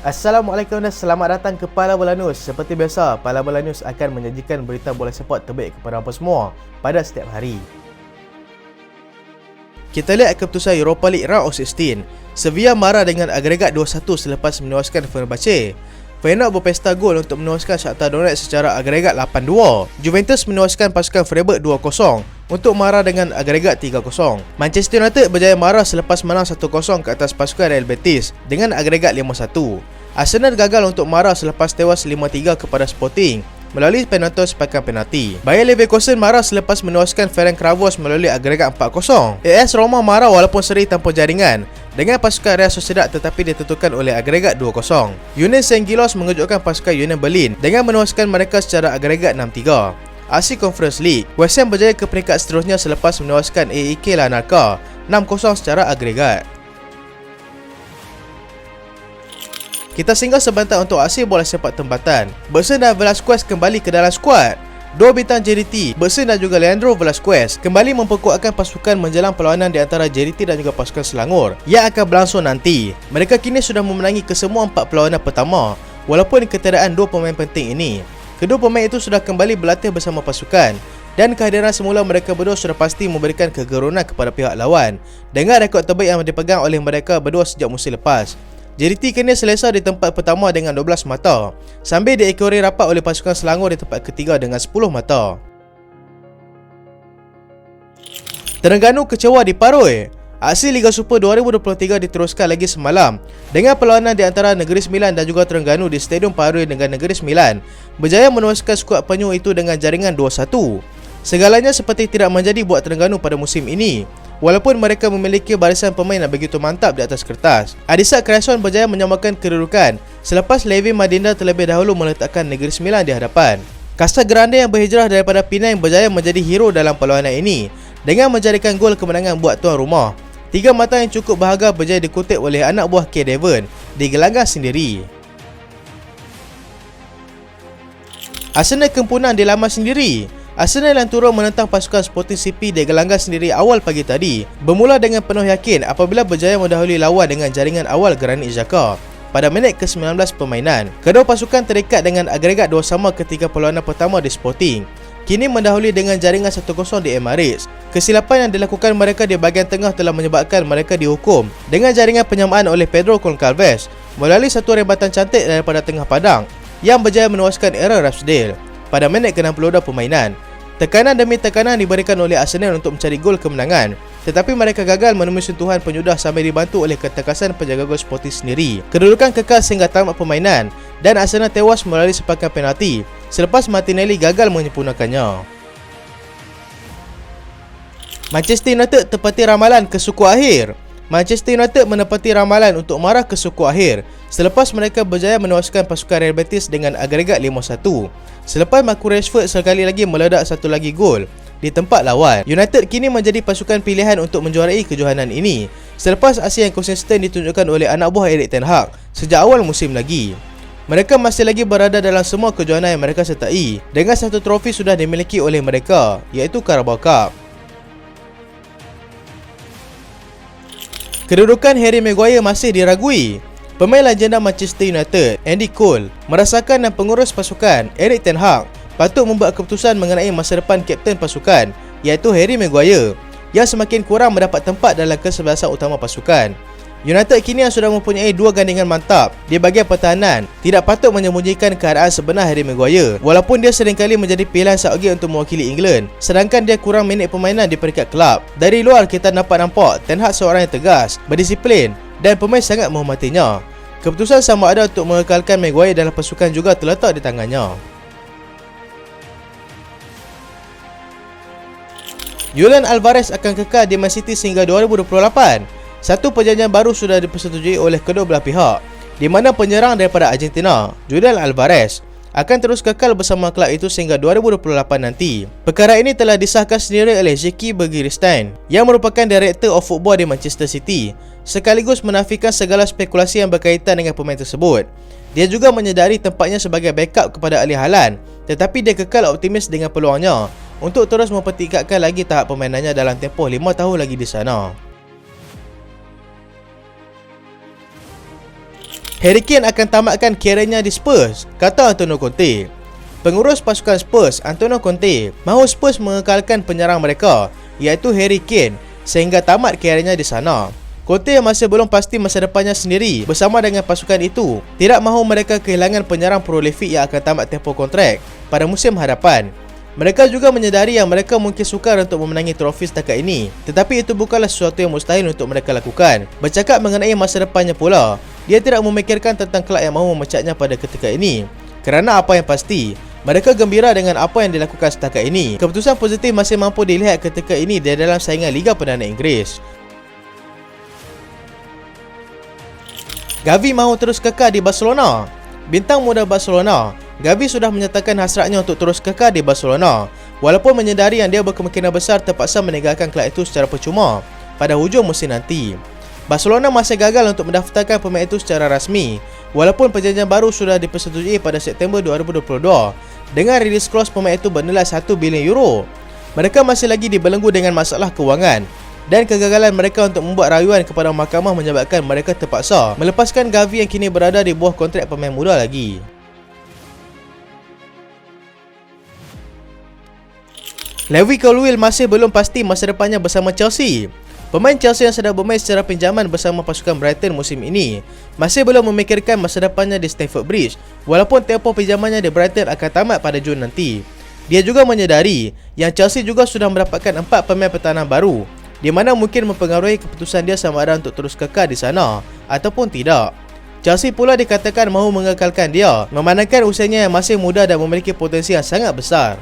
Assalamualaikum dan selamat datang ke Pala Bola News. Seperti biasa, Pala Bola News akan menyajikan berita bola sepak terbaik kepada anda semua pada setiap hari. Kita lihat keputusan Europa League Round of 16. Sevilla marah dengan agregat 2-1 selepas menewaskan Fenerbahce. Feyenoord berpesta gol untuk menewaskan Shakhtar Donetsk secara agregat 8-2. Juventus menewaskan pasukan Freiburg 2-0 untuk marah dengan agregat 3-0. Manchester United berjaya marah selepas menang 1-0 ke atas pasukan Real Betis dengan agregat 5-1. Arsenal gagal untuk marah selepas tewas 5-3 kepada Sporting melalui penonton sepakan penalti. Bayer Leverkusen marah selepas menewaskan Ferencvaros melalui agregat 4-0. AS Roma marah walaupun seri tanpa jaringan dengan pasukan Real Sociedad tetapi ditentukan oleh agregat 2-0. Union Saint-Gilloise mengejutkan pasukan Union Berlin dengan menewaskan mereka secara agregat 6-3. AFC Conference League, West Ham berjaya ke peringkat seterusnya selepas menewaskan AEK Larnaca 6-0 secara agregat. Kita singgah sebentar untuk aksi bola sepak tempatan. Bersen dan Velasquez kembali ke dalam skuad. Dua bintang JDT, Bersen dan juga Leandro Velasquez, kembali memperkuatkan pasukan menjelang perlawanan di antara JDT dan juga pasukan Selangor yang akan berlangsung nanti. Mereka kini sudah memenangi kesemua 4 perlawanan pertama walaupun ketiadaan dua pemain penting ini. Kedua pemain itu sudah kembali berlatih bersama pasukan dan kehadiran semula mereka berdua sudah pasti memberikan kegerunan kepada pihak lawan dengan rekod terbaik yang dipegang oleh mereka berdua sejak musim lepas. JDT kini selesa di tempat pertama dengan 12 mata sambil diekori rapat oleh pasukan Selangor di tempat ketiga dengan 10 mata. Terengganu kecewa di Paroi. Aksi Liga Super 2023 diteruskan lagi semalam dengan perlawanan di antara Negeri Sembilan dan juga Terengganu di Stadium Paroi dengan Negeri Sembilan berjaya menewaskan skuad penyu itu dengan jaringan 2-1. Segalanya seperti tidak menjadi buat Terengganu pada musim ini walaupun mereka memiliki barisan pemain yang begitu mantap di atas kertas. Adisak Cresson berjaya menyamakan kedudukan selepas Levi Madinda terlebih dahulu meletakkan Negeri Sembilan di hadapan. Casa Grande yang berhijrah daripada Penang berjaya menjadi hero dalam perlawanan ini dengan menjadikan gol kemenangan buat tuan rumah. 3 mata yang cukup berharga berjaya dikutip oleh anak buah K. Devon di gelanggang sendiri. Arsenal kempunan di laman sendiri. Arsenal yang turun menentang pasukan Sporting CP di gelanggang sendiri awal pagi tadi bermula dengan penuh yakin apabila berjaya mendahului lawan dengan jaringan awal Granit Xhaka pada minit ke-19 permainan. Kedua pasukan terikat dengan agregat 2 sama ketika perlawanan pertama di Sporting kini mendahului dengan jaringan 1-0 di Emirates. Kesilapan yang dilakukan mereka di bahagian tengah telah menyebabkan mereka dihukum dengan jaringan penyamaan oleh Pedro Goncalves melalui satu rebatan cantik daripada tengah padang yang berjaya menewaskan Aaron Ramsdale pada minit ke-62 permainan. Tekanan demi tekanan diberikan oleh Arsenal untuk mencari gol kemenangan, tetapi mereka gagal menemui sentuhan penyudah sambil dibantu oleh ketekasan penjaga gol Sporting sendiri. Kedudukan kekal sehingga tamat permainan dan Arsenal tewas melalui sepakan penalti selepas Martinelli gagal menyempurnakannya. Manchester United tepati ramalan ke suku akhir. Manchester United menepati ramalan untuk marah ke suku akhir selepas mereka berjaya menewaskan pasukan Real Betis dengan agregat 5-1 selepas Marcus Rashford sekali lagi meledak satu lagi gol di tempat lawan. United kini menjadi pasukan pilihan untuk menjuarai kejohanan ini selepas aksi yang konsisten ditunjukkan oleh anak buah Erik ten Hag sejak awal musim lagi. Mereka masih lagi berada dalam semua kejohanan yang mereka sertai dengan satu trofi sudah dimiliki oleh mereka iaitu Carabao Cup. Kedudukan Harry Maguire masih diragui. Pemain legenda Manchester United, Andy Cole, merasakan dan pengurus pasukan, Erik ten Hag, patut membuat keputusan mengenai masa depan kapten pasukan, iaitu Harry Maguire, yang semakin kurang mendapat tempat dalam kesebelasan utama pasukan. United kini yang sudah mempunyai 2 gandingan mantap di bahagian pertahanan tidak patut menyembunyikan keadaan sebenar Harry Maguire walaupun dia seringkali menjadi pilihan Southgate untuk mewakili England sedangkan dia kurang minit permainan di peringkat kelab. Dari luar kita nampak Ten Hag seorang yang tegas, berdisiplin dan pemain sangat menghormatinya. Keputusan sama ada untuk mengekalkan Maguire dalam pasukan juga terletak di tangannya. Julian Alvarez akan kekal di Man City sehingga 2028. Satu perjanjian baru sudah dipersetujui oleh kedua belah pihak di mana penyerang daripada Argentina, Julian Alvarez, akan terus kekal bersama kelab itu sehingga 2028 nanti. Perkara ini telah disahkan sendiri oleh Zeki Bergiristein yang merupakan Director of Football di Manchester City sekaligus menafikan segala spekulasi yang berkaitan dengan pemain tersebut. Dia juga menyedari tempatnya sebagai backup kepada Erling Haaland tetapi dia kekal optimis dengan peluangnya untuk terus mempertingkatkan lagi tahap permainannya dalam tempoh 5 tahun lagi di sana. Harry Kane akan tamatkan kerjanya di Spurs, kata Antonio Conte. Pengurus pasukan Spurs, Antonio Conte, mahu Spurs mengekalkan penyerang mereka, iaitu Harry Kane, sehingga tamat kerjanya di sana. Conte yang masih belum pasti masa depannya sendiri bersama dengan pasukan itu, tidak mahu mereka kehilangan penyerang prolific yang akan tamat tempoh kontrak pada musim hadapan. Mereka juga menyedari yang mereka mungkin sukar untuk memenangi trofi setakat ini, tetapi itu bukanlah sesuatu yang mustahil untuk mereka lakukan. Bercakap mengenai masa depannya pula, dia tidak memikirkan tentang kelab yang mahu memecatnya pada ketika ini. Kerana apa yang pasti, mereka gembira dengan apa yang dilakukan setakat ini. Keputusan positif masih mampu dilihat ketika ini di dalam saingan Liga Perdana Inggeris. Gavi mahu terus kekal di Barcelona. Bintang muda Barcelona, Gavi sudah menyatakan hasratnya untuk terus kekal di Barcelona, walaupun menyedari yang dia berkemungkinan besar terpaksa meninggalkan kelab itu secara percuma pada hujung musim nanti. Barcelona masih gagal untuk mendaftarkan pemain itu secara rasmi, walaupun perjanjian baru sudah dipersetujui pada September 2022 dengan release clause pemain itu bernilai 1 bilion euro. Mereka masih lagi dibelenggu dengan masalah kewangan, dan kegagalan mereka untuk membuat rayuan kepada mahkamah menyebabkan mereka terpaksa melepaskan Gavi yang kini berada di bawah kontrak pemain muda lagi. Levi Colwill masih belum pasti masa depannya bersama Chelsea. Pemain Chelsea yang sedang bermain secara pinjaman bersama pasukan Brighton musim ini masih belum memikirkan masa depannya di Stamford Bridge, walaupun tempoh pinjamannya di Brighton akan tamat pada Jun nanti. Dia juga menyedari yang Chelsea juga sudah mendapatkan 4 pemain pertahanan baru, di mana mungkin mempengaruhi keputusan dia sama ada untuk terus kekal di sana ataupun tidak. Chelsea pula dikatakan mahu mengekalkan dia, memandangkan usianya yang masih muda dan memiliki potensi yang sangat besar.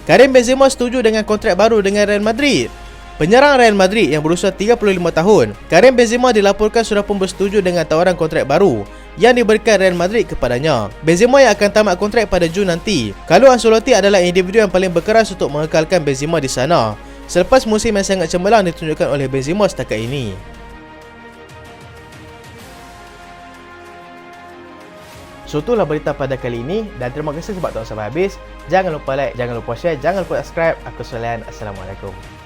Karim Benzema setuju dengan kontrak baru dengan Real Madrid. Penyerang Real Madrid yang berusia 35 tahun, Karim Benzema dilaporkan sudah pun bersetuju dengan tawaran kontrak baru yang diberikan Real Madrid kepadanya. Benzema yang akan tamat kontrak pada Jun nanti. Carlo Ancelotti adalah individu yang paling berkeras untuk mengekalkan Benzema di sana, selepas musim yang sangat cemerlang ditunjukkan oleh Benzema setakat ini. So itulah berita pada kali ini, dan terima kasih sebab tonton sampai habis. Jangan lupa like, jangan lupa share, jangan lupa subscribe. Aku Solian. Assalamualaikum.